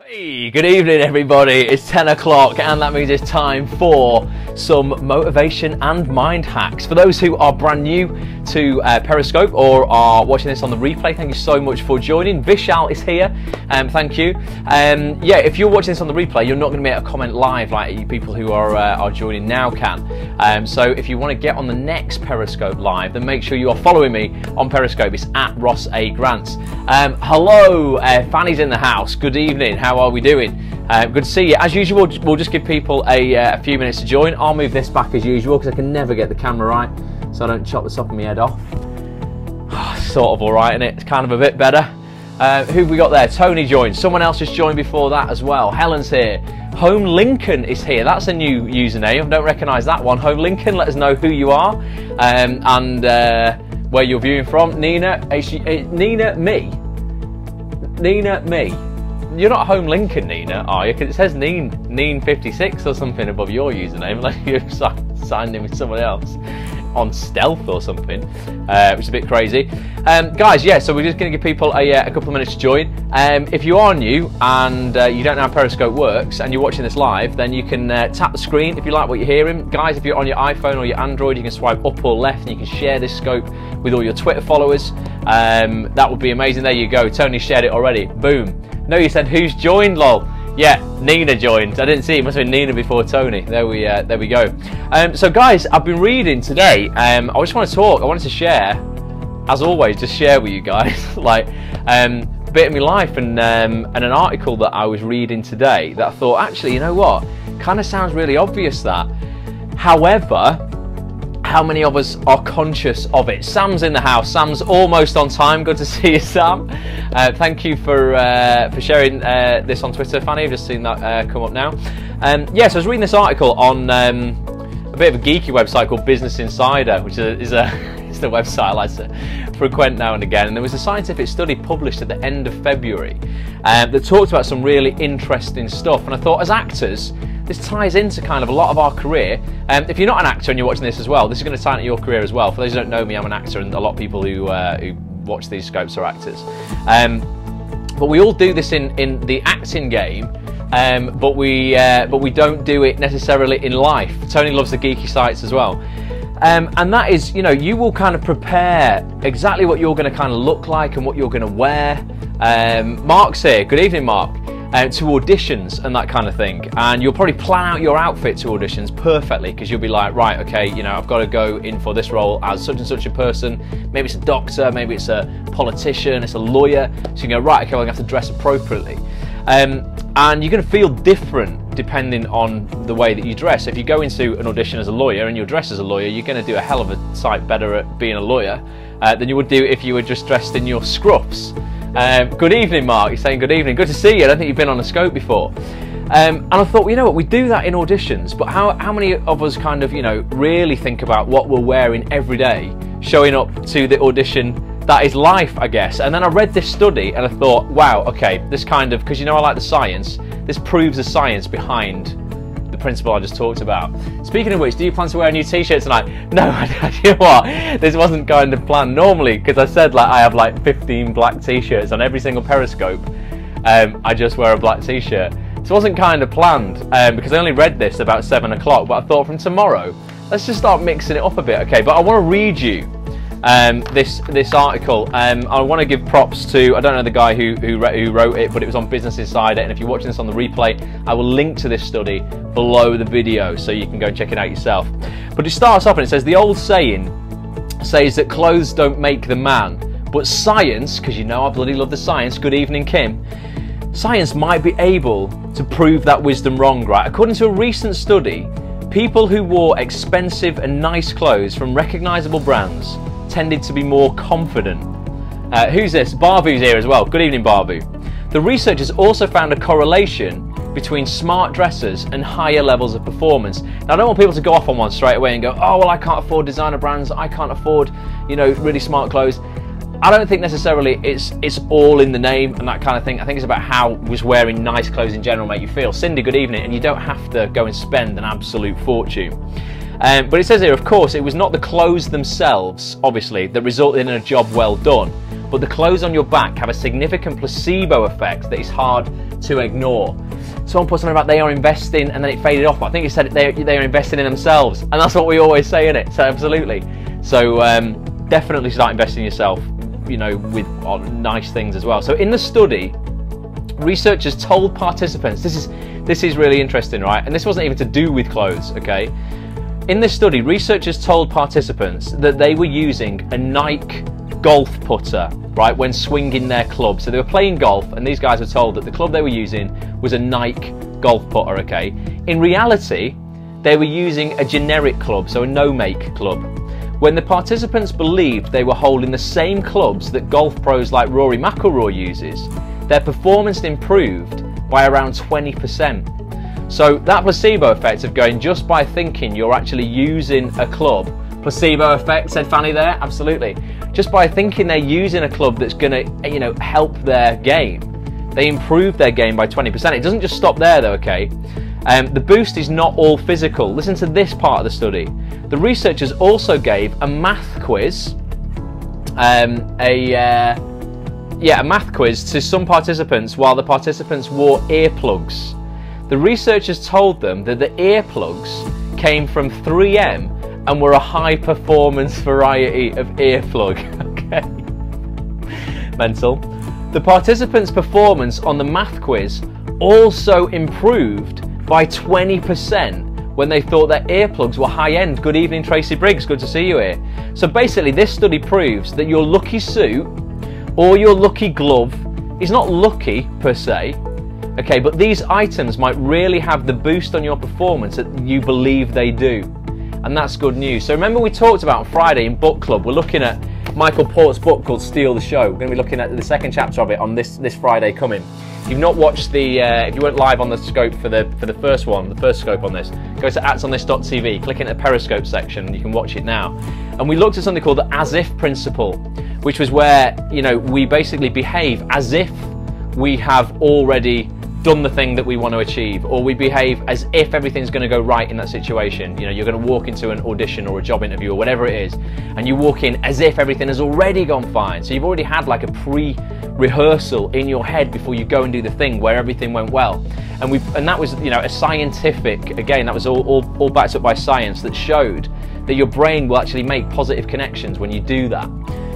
Hey, good evening everybody. It's 10 o'clock and that means it's time for some motivation and mind hacks. For those who are brand new to Periscope or are watching this on the replay, thank you so much for joining. Vishal is here, thank you. Yeah, if you're watching this on the replay, you're not going to be able to comment live like people who are joining now can. So if you want to get on the next Periscope live, then make sure you are following me on Periscope. It's at Ross A. Grants. Hello, Fanny's in the house. Good evening. How are we doing? Good to see you. As usual, we'll just give people a few minutes to join. I'll move this back as usual because I can never get the camera right, so I don't chop the top of my head off. Sort of alright, innit? It's kind of a bit better. Who have we got there? Tony joined. Someone else just joined before that as well. Helen's here. Home Lincoln is here. That's a new username. I don't recognise that one. Home Lincoln, let us know who you are and where you're viewing from. Nina, Nina, me. You're not Home Lincoln, Nina, are you? Because it says Neen56 or something above your username, like you've signed in with someone else on stealth or something, which is a bit crazy. Guys, yeah, so we're just going to give people a couple of minutes to join. If you are new and you don't know how Periscope works and you're watching this live, then you can tap the screen if you like what you're hearing. Guys, if you're on your iPhone or your Android, you can swipe up or left and you can share this scope with all your Twitter followers. That would be amazing. There you go. Tony shared it already. Boom. No, you said who's joined, lol. Yeah, Nina joined. I didn't see it. Must have been Nina before Tony. There we go. So guys, I've been reading today. I just want to talk. I wanted to share, as always, just share with you guys like a bit of my life and an article that I was reading today that I thought, actually, you know what? Kind of sounds really obvious that. However, how many of us are conscious of it? Sam's in the house. Sam's almost on time. Good to see you, Sam. Thank you for sharing this on Twitter, Fanny. I've just seen that come up now. Yeah, so I was reading this article on a bit of a geeky website called Business Insider, which is it's the website I like to frequent now and again. And there was a scientific study published at the end of February that talked about some really interesting stuff. And I thought, as actors, this ties into kind of a lot of our career. If you're not an actor and you're watching this as well, this is going to tie into your career as well. For those who don't know me, I'm an actor, and a lot of people who watch these scopes are actors. But we all do this in the acting game, but we don't do it necessarily in life. Tony loves the geeky sites as well. And that is, you know, you will kind of prepare exactly what you're going to kind of look like and what you're going to wear. Mark's here. Good evening, Mark. To auditions and that kind of thing, and you'll probably plan out your outfit to auditions perfectly, because you'll be like, right, okay, you know, I've got to go in for this role as such and such a person. Maybe it's a doctor, maybe it's a politician, it's a lawyer. So you go, right, okay, well, I'm going to have to dress appropriately, and you're going to feel different depending on the way that you dress. If you go into an audition as a lawyer and you're dressed as a lawyer, you're going to do a hell of a sight better at being a lawyer than you would do if you were just dressed in your scruffs. Good evening, Mark. You're saying good evening. Good to see you. I don't think you've been on a scope before. And I thought, well, you know what, we do that in auditions, but how many of us kind of, you know, really think about what we're wearing every day, showing up to the audition that is life, I guess. And then I read this study and I thought, wow, okay, this kind of, because you know I like the science, this proves the science behind the principle I just talked about. Speaking of which, do you plan to wear a new t-shirt tonight? No, you know what, this wasn't kind of planned. Normally, because I said like I have like 15 black t-shirts on every single Periscope, I just wear a black t-shirt. This wasn't kind of planned because I only read this about 7 o'clock, but I thought from tomorrow, let's just start mixing it up a bit, okay? But I want to read you this article. I want to give props to, I don't know the guy who wrote it, but it was on Business Insider, and if you're watching this on the replay, I will link to this study below the video so you can go check it out yourself. But it starts off and it says, the old saying says that clothes don't make the man, but science, because you know I bloody love the science, good evening Kim, science might be able to prove that wisdom wrong, right? According to a recent study, people who wore expensive and nice clothes from recognisable brands tended to be more confident. Who's this? Barbu's here as well. Good evening, Barbu. The researchers also found a correlation between smart dressers and higher levels of performance. Now, I don't want people to go off on one straight away and go, oh, well, I can't afford designer brands, I can't afford, you know, really smart clothes. I don't think necessarily it's all in the name and that kind of thing. I think it's about how just wearing nice clothes in general make you feel. Cindy, good evening, and you don't have to go and spend an absolute fortune. But it says here, of course, it was not the clothes themselves, obviously, that resulted in a job well done, but the clothes on your back have a significant placebo effect that is hard to ignore. Someone put something about they are investing and then it faded off. I think you said they are investing in themselves, and that's what we always say, innit? So absolutely. So definitely start investing in yourself, you know, with nice things as well. So in the study, researchers told participants, this is really interesting, right? And this wasn't even to do with clothes, okay? In this study, researchers told participants that they were using a Nike golf putter, right, when swinging their club. So they were playing golf, and these guys were told that the club they were using was a Nike golf putter, okay? In reality, they were using a generic club, so a no-make club. When the participants believed they were holding the same clubs that golf pros like Rory McIlroy uses, their performance improved by around 20%. So that placebo effect of going just by thinking you're actually using a club, placebo effect, said Fanny there, absolutely. Just by thinking they're using a club that's going to, you know, help their game, they improve their game by 20%. It doesn't just stop there though, okay? The boost is not all physical. Listen to this part of the study. The researchers also gave a math quiz, a math quiz to some participants while the participants wore earplugs. The researchers told them that the earplugs came from 3M and were a high performance variety of earplug. Okay. Mental. The participants' performance on the math quiz also improved by 20% when they thought their earplugs were high-end. Good evening, Tracy Briggs, good to see you here. So basically this study proves that your lucky suit or your lucky glove is not lucky per se, okay, but these items might really have the boost on your performance that you believe they do. And that's good news. So remember we talked about on Friday in book club, we're looking at Michael Port's book called Steal the Show. We're going to be looking at the second chapter of it on this Friday coming. If you've not watched if you weren't live on the scope for the first one, the first scope on this, go to actsonthis.tv, click into the Periscope section, and you can watch it now. And we looked at something called the as-if principle, which was where, you know, we basically behave as if we have already done the thing that we want to achieve, or we behave as if everything's going to go right in that situation. You know, you're going to walk into an audition or a job interview or whatever it is, and you walk in as if everything has already gone fine. So you've already had like a pre-rehearsal in your head before you go and do the thing where everything went well. And that was, you know, a scientific, again, that was all backed up by science that showed that your brain will actually make positive connections when you do that.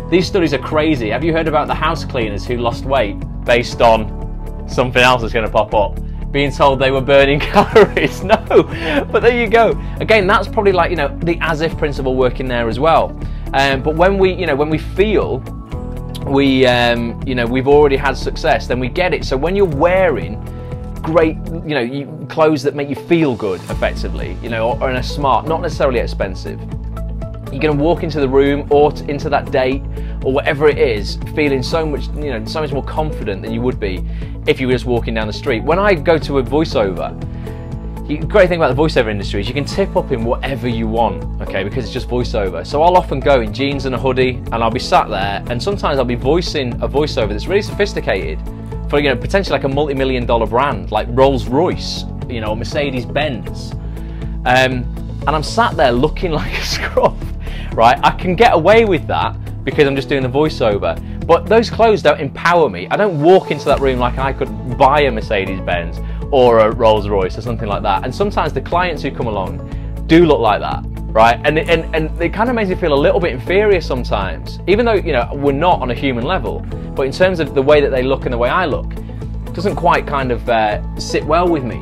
These studies are crazy. Have you heard about the house cleaners who lost weight based on something else that's going to pop up, being told they were burning calories? No, but there you go. Again, that's probably like, you know, the as-if principle working there as well. But when we, you know, when we feel we, you know, we've already had success, then we get it. So when you're wearing great, you know, clothes that make you feel good, effectively, you know, or in a smart, not necessarily expensive, you're going to walk into the room or into that date or whatever it is feeling so much, you know, so much more confident than you would be if you were just walking down the street. When I go to a voiceover, the great thing about the voiceover industry is you can tip up in whatever you want, okay, because it's just voiceover. So I'll often go in jeans and a hoodie, and I'll be sat there, and sometimes I'll be voicing a voiceover that's really sophisticated for, you know, potentially like a multi-million-dollar brand like Rolls-Royce, you know, or Mercedes-Benz, and I'm sat there looking like a scruff. Right, I can get away with that because I'm just doing the voiceover, but those clothes don't empower me. I don't walk into that room like I could buy a Mercedes-Benz or a Rolls-Royce or something like that. And sometimes the clients who come along do look like that, right? And it kind of makes me feel a little bit inferior sometimes, even though, you know, we're not on a human level, but in terms of the way that they look and the way I look, it doesn't quite kind of sit well with me.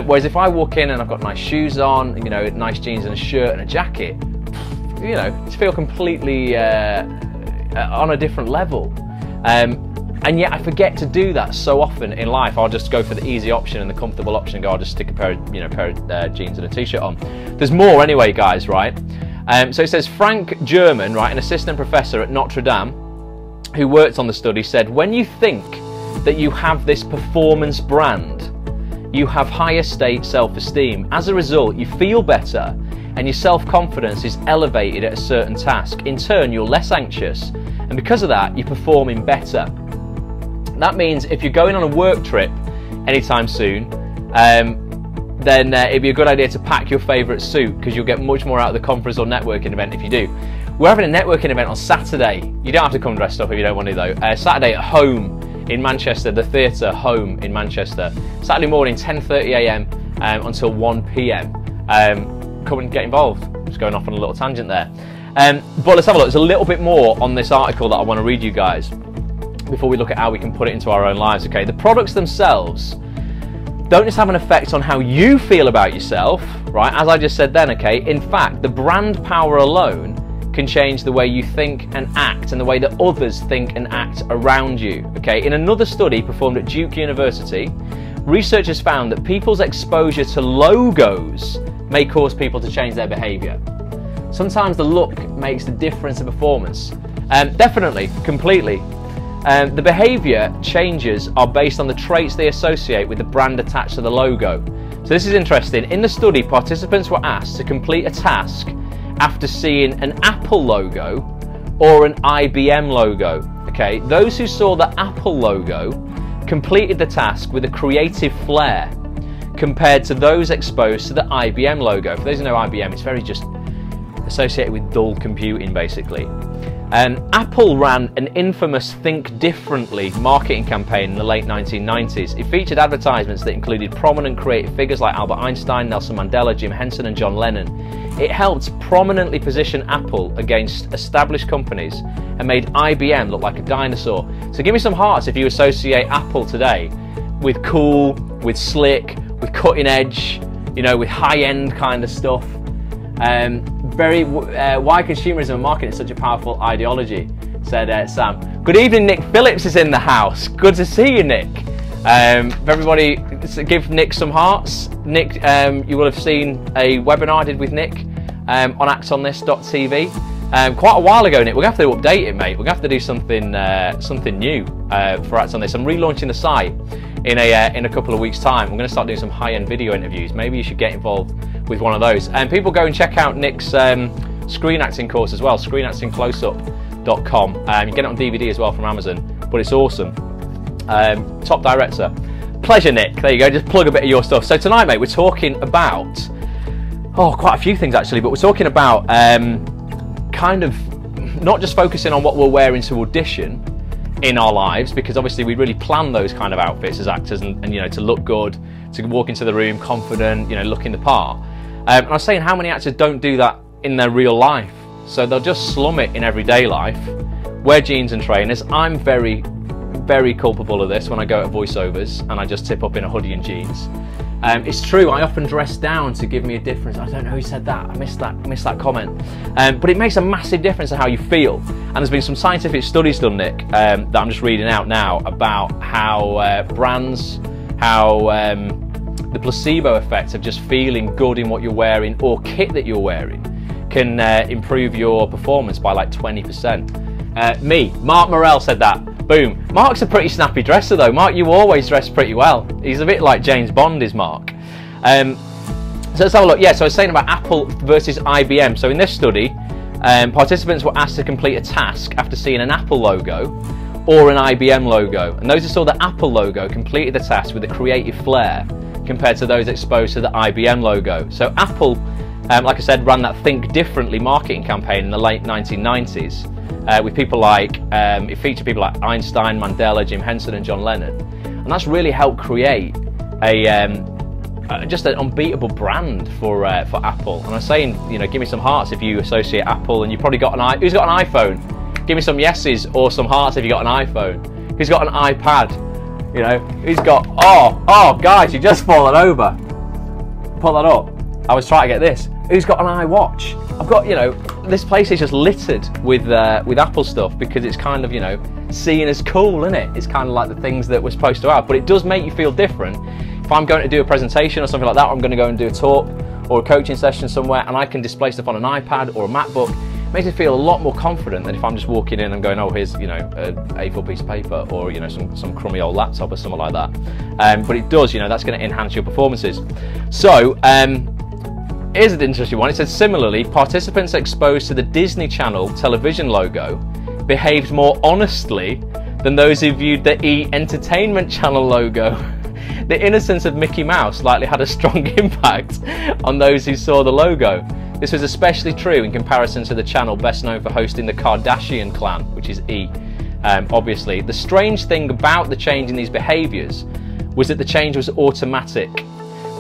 Whereas if I walk in and I've got nice shoes on, you know, nice jeans and a shirt and a jacket, you know, to feel completely on a different level. And yet I forget to do that so often in life. I'll just go for the easy option and the comfortable option and go, I'll just stick a pair of jeans and a t-shirt on. There's more anyway, guys, right? So it says Frank German, right, an assistant professor at Notre Dame who worked on the study, said, when you think that you have this performance brand, you have higher state self-esteem. As a result, you feel better and your self-confidence is elevated at a certain task. In turn, you're less anxious, and because of that, you're performing better. That means if you're going on a work trip anytime soon, then it'd be a good idea to pack your favourite suit, because you'll get much more out of the conference or networking event if you do. We're having a networking event on Saturday. You don't have to come dressed up if you don't want to though. Saturday at Home in Manchester, the theatre Home in Manchester. Saturday morning, 10:30 a.m. Until 1 p.m. Come and get involved. Just going off on a little tangent there. But let's have a look. There's a little bit more on this article that I want to read you guys before we look at how we can put it into our own lives. Okay, the products themselves don't just have an effect on how you feel about yourself, right? As I just said then, okay, in fact, the brand power alone can change the way you think and act and the way that others think and act around you, okay? In another study performed at Duke University, researchers found that people's exposure to logos may cause people to change their behavior. Sometimes the look makes the difference in performance. Definitely, completely. The behaviour changes are based on the traits they associate with the brand attached to the logo. So this is interesting. In the study, participants were asked to complete a task after seeing an Apple logo or an IBM logo. Okay, those who saw the Apple logo completed the task with a creative flair compared to those exposed to the IBM logo. For those who know IBM, it's very just associated with dull computing basically. Apple ran an infamous Think Differently marketing campaign in the late 1990s. It featured advertisements that included prominent creative figures like Albert Einstein, Nelson Mandela, Jim Henson and John Lennon. It helped prominently position Apple against established companies and made IBM look like a dinosaur. So give me some hearts if you associate Apple today with cool, with slick, with cutting edge, you know, with high-end kind of stuff. Why consumerism and marketing is such a powerful ideology, said Sam. Good evening, Nick Phillips is in the house. Good to see you, Nick. Everybody, give Nick some hearts. Nick, you will have seen a webinar I did with Nick on actonthis.tv quite a while ago, Nick. We're going to have to update it, mate. We're going to have to do something new for Acts on This. I'm relaunching the site in a couple of weeks' time. I'm going to start doing some high-end video interviews. Maybe you should get involved with one of those. And people go and check out Nick's screen acting course as well, screenactingcloseup.com. You get it on DVD as well from Amazon, but it's awesome. Top director. Pleasure, Nick. There you go, just plug a bit of your stuff. So tonight, mate, we're talking about, quite a few things actually, but we're talking about kind of not just focusing on what we're wearing to audition in our lives, because obviously we really plan those kind of outfits as actors and you know, to look good, to walk into the room confident, you know, looking the part. And I was saying how many actors don't do that in their real life. So they'll just slum it in everyday life, wear jeans and trainers. I'm very, very culpable of this when I go to voiceovers and I just tip up in a hoodie and jeans. It's true, I often dress down to give me a difference. I don't know who said that, I missed that comment. But it makes a massive difference in how you feel. And there's been some scientific studies done, Nick, that I'm just reading out now about how brands, the placebo effect of just feeling good in what you're wearing or kit that you're wearing can improve your performance by like 20%. Mark Morrell said that. Boom. Mark's a pretty snappy dresser though. Mark, you always dress pretty well. He's a bit like James Bond is Mark. So let's have a look. Yeah, so I was saying about Apple versus IBM. So in this study, participants were asked to complete a task after seeing an Apple logo or an IBM logo. And those who saw the Apple logo completed the task with a creative flair compared to those exposed to the IBM logo. So Apple, like I said, ran that Think Differently marketing campaign in the late 1990s with people like, it featured people like Einstein, Mandela, Jim Henson and John Lennon. And that's really helped create just an unbeatable brand for Apple. And I'm saying, you know, give me some hearts if you associate Apple, and you've probably got who's got an iPhone? Give me some yeses or some hearts if you got an iPhone. Who's got an iPad? You know, who's got, oh guys, you just fallen over. Pull that up. I was trying to get this. Who's got an iWatch? I've got, you know, this place is just littered with Apple stuff because it's kind of, you know, seen as cool, isn't it? It's kind of like the things that we're supposed to have, but it does make you feel different. If I'm going to do a presentation or something like that, or I'm going to go and do a talk or a coaching session somewhere and I can display stuff on an iPad or a MacBook, it makes me feel a lot more confident than if I'm just walking in and going, oh, here's, you know, an A4 piece of paper or, you know, some crummy old laptop or something like that. But it does, you know, that's going to enhance your performances. So, here's an interesting one. It says, similarly, participants exposed to the Disney Channel television logo behaved more honestly than those who viewed the E! Entertainment Channel logo. The innocence of Mickey Mouse likely had a strong impact on those who saw the logo. This was especially true in comparison to the channel best known for hosting the Kardashian clan, which is E. Obviously, the strange thing about the change in these behaviours was that the change was automatic.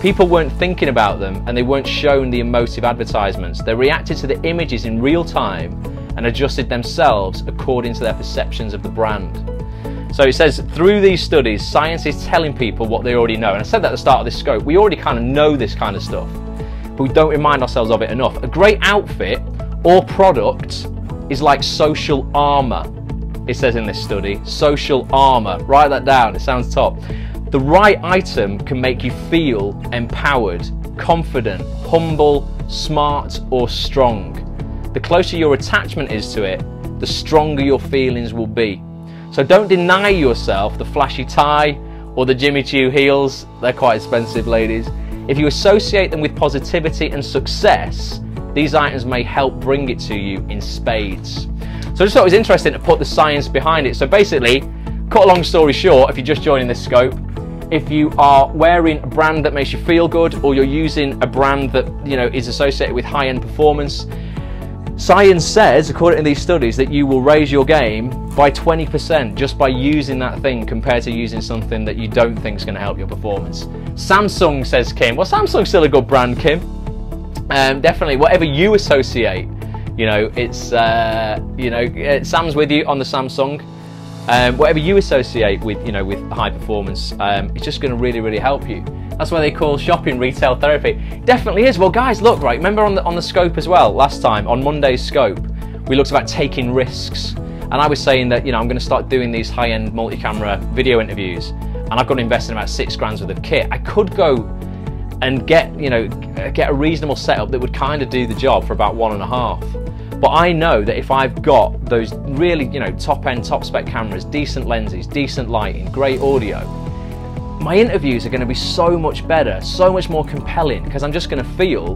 People weren't thinking about them, and they weren't shown the emotive advertisements. They reacted to the images in real time and adjusted themselves according to their perceptions of the brand. So it says, through these studies, science is telling people what they already know. And I said that at the start of this scope, we already kind of know this kind of stuff, but we don't remind ourselves of it enough. A great outfit or product is like social armour, it says in this study. Social armour, write that down, it sounds top. The right item can make you feel empowered, confident, humble, smart, or strong. The closer your attachment is to it, the stronger your feelings will be. So don't deny yourself the flashy tie or the Jimmy Choo heels. They're quite expensive, ladies. If you associate them with positivity and success, these items may help bring it to you in spades. So I just thought it was interesting to put the science behind it. So basically, cut a long story short, if you're just joining this scope, if you are wearing a brand that makes you feel good, or you're using a brand that, you know, is associated with high-end performance, science says, according to these studies, that you will raise your game by 20% just by using that thing compared to using something that you don't think is going to help your performance. Samsung, says Kim. Well, Samsung's still a good brand, Kim. Definitely, whatever you associate, you know, it's, you know, Sam's with you on the Samsung. Whatever you associate with, you know, with high performance, it's just going to really, really help you. That's why they call shopping retail therapy. Definitely is. Well, guys, look, right, remember on the scope as well, last time, on Monday's scope, we looked about taking risks. And I was saying that, you know, I'm going to start doing these high-end multi-camera video interviews, and I've got to invest in about £6 worth of kit. I could go and get, you know, get a reasonable setup that would kind of do the job for about 1.5. But I know that if I've got those really, you know, top-end, top-spec cameras, decent lenses, decent lighting, great audio, my interviews are going to be so much better, so much more compelling, because I'm just going to feel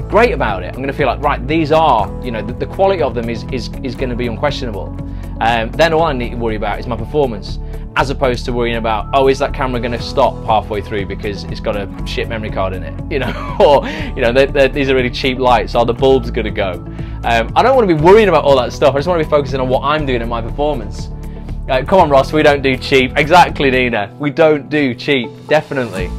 great about it. I'm going to feel like, right, these are, you know, the quality of them is going to be unquestionable. Then all I need to worry about is my performance, as opposed to worrying about, oh, is that camera going to stop halfway through because it's got a shit memory card in it, you know, or, you know, these are really cheap lights, are the bulbs going to go? I don't want to be worrying about all that stuff. I just want to be focusing on what I'm doing in my performance. Come on, Ross, we don't do cheap. Exactly, Nina, we don't do cheap, definitely.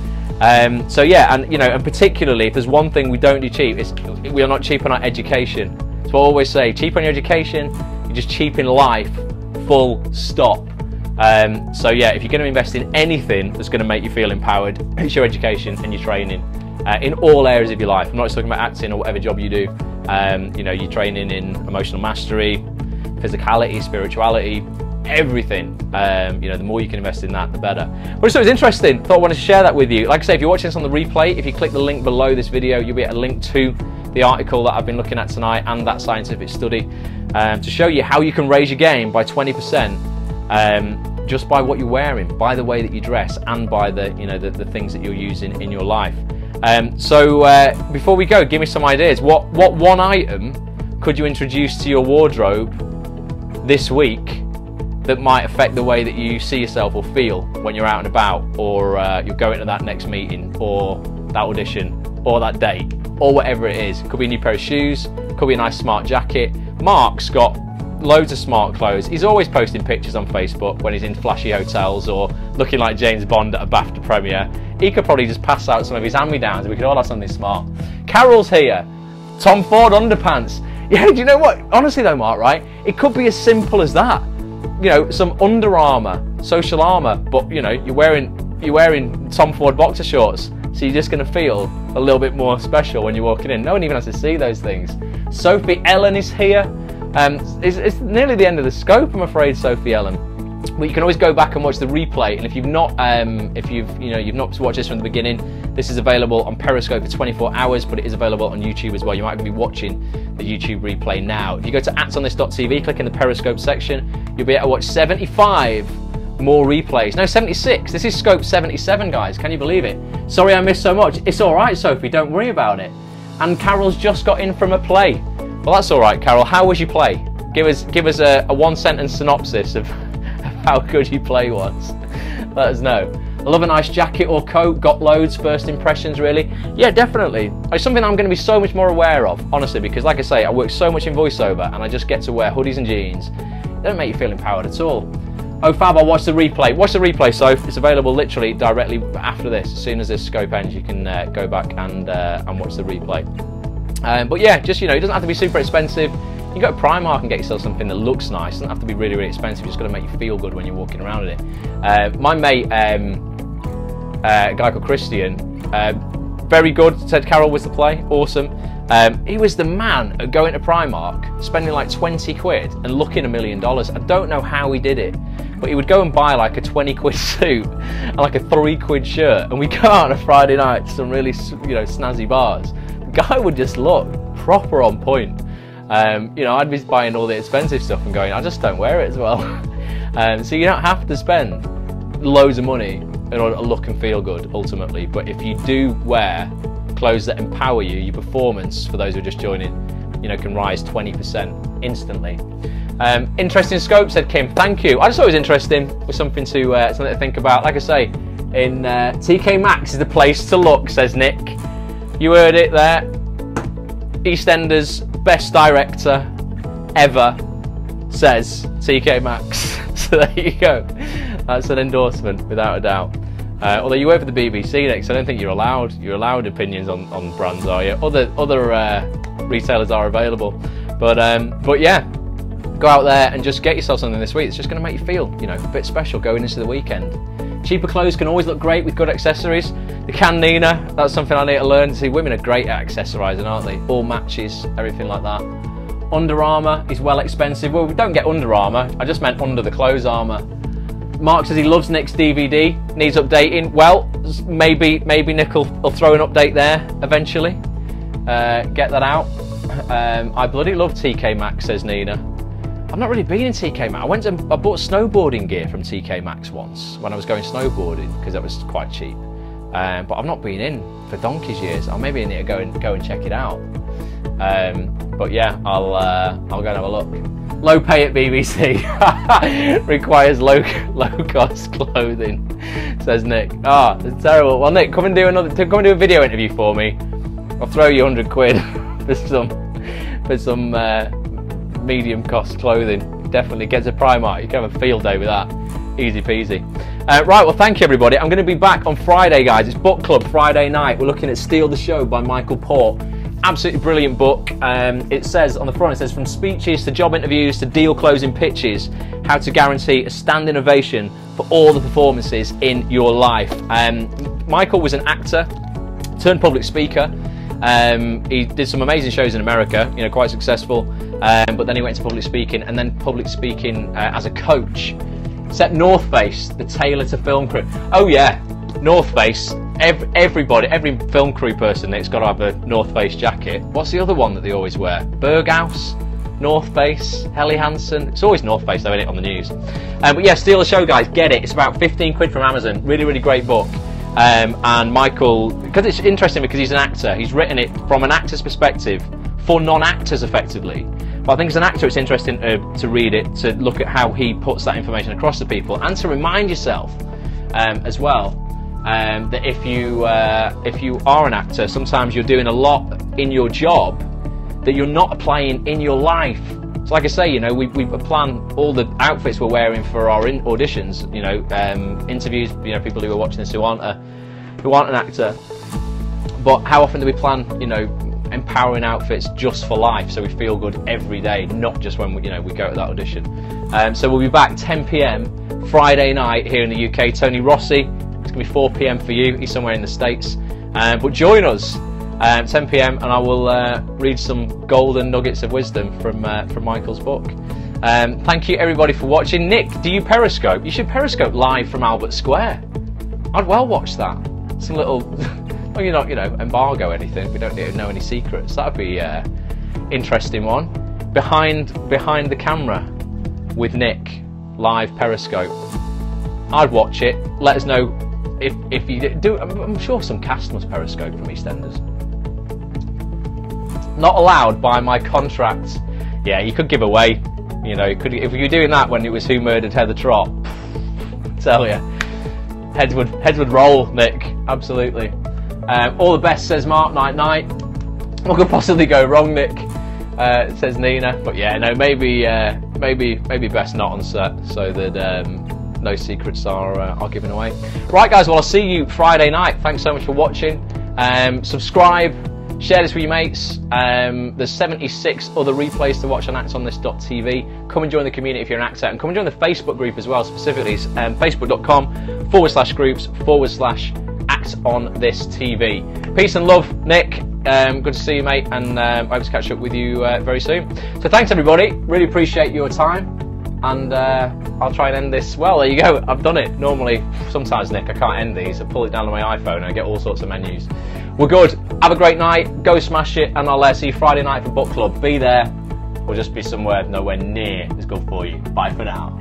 So yeah, and you know, and particularly if there's one thing we don't do cheap, it's we are not cheap on our education. So I always say, cheap on your education, you're just cheap in life, full stop. So yeah, if you're going to invest in anything that's going to make you feel empowered, it's your education and your training in all areas of your life. I'm not just talking about acting or whatever job you do. You know, you're training in emotional mastery, physicality, spirituality, everything. You know, the more you can invest in that, the better. But so it's interesting. Thought I wanted to share that with you. Like I say, if you're watching this on the replay, if you click the link below this video, you'll be able to link to the article that I've been looking at tonight and that scientific study to show you how you can raise your game by 20% just by what you're wearing, by the way that you dress, and by the, you know, the things that you're using in your life. So before we go, give me some ideas. What one item could you introduce to your wardrobe this week that might affect the way that you see yourself or feel when you're out and about, or you're going to that next meeting, or that audition, or that date, or whatever it is? Could be a new pair of shoes, could be a nice smart jacket. Mark's got loads of smart clothes. He's always posting pictures on Facebook when he's in flashy hotels or looking like James Bond at a BAFTA premiere. He could probably just pass out some of his hand-me-downs and we could all have something smart. Carol's here. Tom Ford underpants. Yeah, do you know what? Honestly though, Mark, right? It could be as simple as that. You know, some Under Armour, social armour, but you know, you're wearing Tom Ford boxer shorts, so you're just going to feel a little bit more special when you're walking in. No one even has to see those things. Sophie Ellen is here. It's nearly the end of the scope, I'm afraid, Sophie Ellen. But you can always go back and watch the replay. And if you've not, you've not watched this from the beginning, this is available on Periscope for 24 hours, but it is available on YouTube as well. You might be watching the YouTube replay now. If you go to actonthis.tv, click in the Periscope section, you'll be able to watch 75 more replays. No, 76. This is scope 77, guys. Can you believe it? Sorry I missed so much. It's all right, Sophie. Don't worry about it. And Carol's just got in from a play. Well, that's all right, Carol. How was your play? Give us a one-sentence synopsis of how good your play was. Let us know. I love a nice jacket or coat. Got loads. First impressions, really. Yeah, definitely. It's something I'm going to be so much more aware of, honestly, because like I say, I work so much in voiceover and I just get to wear hoodies and jeans. They don't make you feel empowered at all. Oh fab, I'll watch the replay. Watch the replay, Soph. It's available literally directly after this. As soon as this scope ends, you can go back and watch the replay. But yeah, just, you know, it doesn't have to be super expensive. You can go to Primark and get yourself something that looks nice. It doesn't have to be really, really expensive. It's just got to make you feel good when you're walking around in it. My mate, a guy called Christian, very good, said Carol was the play, awesome. He was the man at going to Primark, spending like 20 quid and looking $1 million. I don't know how he did it, but he would go and buy like a 20 quid suit and like a 3 quid shirt, and we go out on a Friday night to some really, you know, snazzy bars. The guy would just look proper on point. You know, I'd be buying all the expensive stuff and going, I just don't wear it as well. So you don't have to spend loads of money in order to look and feel good ultimately, but if you do wear clothes that empower you, your performance, for those who are just joining, you know, can rise 20% instantly. Interesting scope, said Kim. Thank you. I just thought it was interesting, with something to think about. Like I say, in TK Maxx is the place to look, says Nick. You heard it there. EastEnders best director ever, says TK Maxx. So there you go. That's an endorsement without a doubt. Although you work for the BBC, Nick, so I don't think you're allowed opinions on brands, are you? Other retailers are available, but yeah, go out there and just get yourself something this week that's just going to make you feel, you know, a bit special going into the weekend. Cheaper clothes can always look great with good accessories. The Can Nina, that's something I need to learn. See, women are great at accessorising, aren't they? All matches, everything like that. Under Armour is well expensive. Well, we don't get Under Armour. I just meant under the clothes armour. Mark says he loves Nick's DVD, needs updating. Well, maybe Nick will throw an update there eventually. Get that out. I bloody love TK Maxx, says Nina. I've not really been in TK Maxx. I bought snowboarding gear from TK Maxx once when I was going snowboarding because that was quite cheap. But I've not been in for donkey's years. I maybe need to go and check it out. But yeah, I'll go and have a look. Low pay at BBC requires low cost clothing, says Nick. Ah, oh, it's terrible. Well, Nick, come and do a video interview for me. I'll throw you 100 quid for some medium cost clothing. Definitely get to Primark. You can have a field day with that. Easy peasy. Right, well, thank you everybody. I'm going to be back on Friday, guys. It's book club Friday night. We're looking at Steal the Show by Michael Port. Absolutely brilliant book. It says on the front, it says, from speeches to job interviews to deal closing pitches, how to guarantee a standing ovation for all the performances in your life. Michael was an actor turned public speaker. He did some amazing shows in America, you know, quite successful, but then he went to public speaking, and then public speaking as a coach. Set North Face, the tailor to film crew. Oh yeah, North Face. Every film crew person that's got to have a North Face jacket. What's the other one that they always wear? Berghaus, North Face, Helly Hansen. It's always North Face though, isn't it, on the news? But yeah, Steal the Show, guys. Get it. It's about 15 quid from Amazon. Really, really great book. And Michael, because it's interesting because he's an actor, he's written it from an actor's perspective for non-actors effectively. But I think as an actor it's interesting to read it, to look at how he puts that information across to people, and to remind yourself as well that if you are an actor, sometimes you're doing a lot in your job that you're not applying in your life. So like I say, you know, we plan all the outfits we're wearing for our auditions, you know, interviews, you know, people who are watching this who aren't an actor. But how often do we plan, you know, empowering outfits just for life, so we feel good every day, not just when we go to that audition. So we'll be back 10 PM Friday night here in the UK. Tony Rossi, it's gonna be 4 PM for you. He's somewhere in the States, but join us 10 PM, and I will read some golden nuggets of wisdom from Michael's book. Thank you everybody for watching. Nick, do you Periscope? You should Periscope live from Albert Square. I'd well watch that. Some little, well, you're not, you know, embargo anything. We don't need to know any secrets. That'd be interesting one. Behind the camera with Nick, live Periscope. I'd watch it. Let us know if you do. I'm sure some cast must Periscope from EastEnders. Not allowed by my contract. Yeah, you could give away. You know, if you were doing that when it was Who Murdered Heather Trott. Tell you. Heads would roll, Nick. Absolutely. All the best, says Mark. Night night. What could possibly go wrong, Nick? Says Nina. But yeah, no, maybe best not on set, so that no secrets are given away. Right, guys. Well, I'll see you Friday night. Thanks so much for watching. Subscribe. Share this with your mates. There's 76 other replays to watch on actonthis.tv. Come and join the community if you're an actor, and come and join the Facebook group as well, specifically facebook.com/groups/actonthisTV. Peace and love, Nick. Good to see you, mate, and I hope to catch up with you very soon. So thanks, everybody. Really appreciate your time, and I'll try and end this. Well, there you go. I've done it. Normally, sometimes, Nick, I can't end these. I pull it down on my iPhone and I get all sorts of menus. We're good. Have a great night. Go smash it, and I'll see you Friday night for book club. Be there, or just be somewhere nowhere near as good for you. Bye for now.